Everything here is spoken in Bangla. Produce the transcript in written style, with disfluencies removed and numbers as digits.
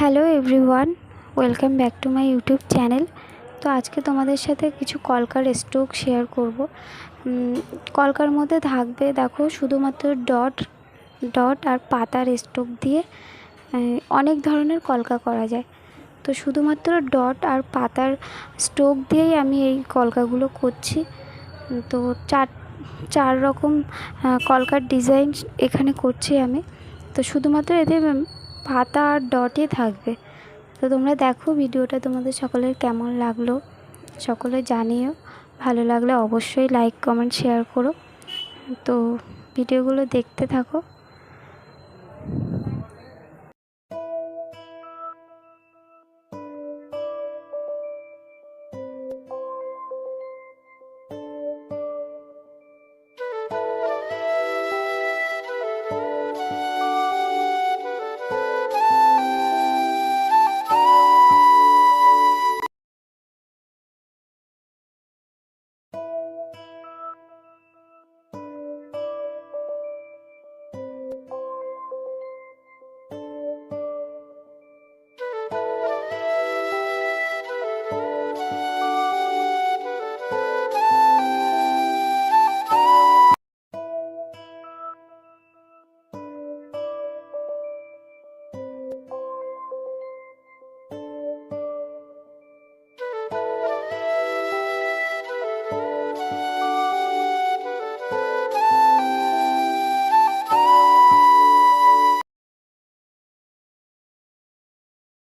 Hello everyone, welcome back to my YouTube channel. তো আজকে তোমাদের সাথে কিছু কলকার স্ট্রোক শেয়ার করব। কলকার মধ্যে থাকবে দেখো শুধুমাত্র ডট ডট আর পাতার স্ট্রোক দিয়ে অনেক ধরনের কলকা করা যায়। তো শুধুমাত্র ডট আর পাতার স্ট্রোক দিয়েই আমি এই কলকাগুলো করছি। তো চার রকম কলকার ডিজাইন এখানে করছি আমি। তো শুধুমাত্র এতে পাতা আর ডটই থাকবে। তো তোমরা দেখো ভিডিওটা তোমাদের সকলের কেমন লাগলো সকলে জানিও। ভালো লাগলে অবশ্যই লাইক কমেন্ট শেয়ার করো। তো ভিডিওগুলো দেখতে থাকো।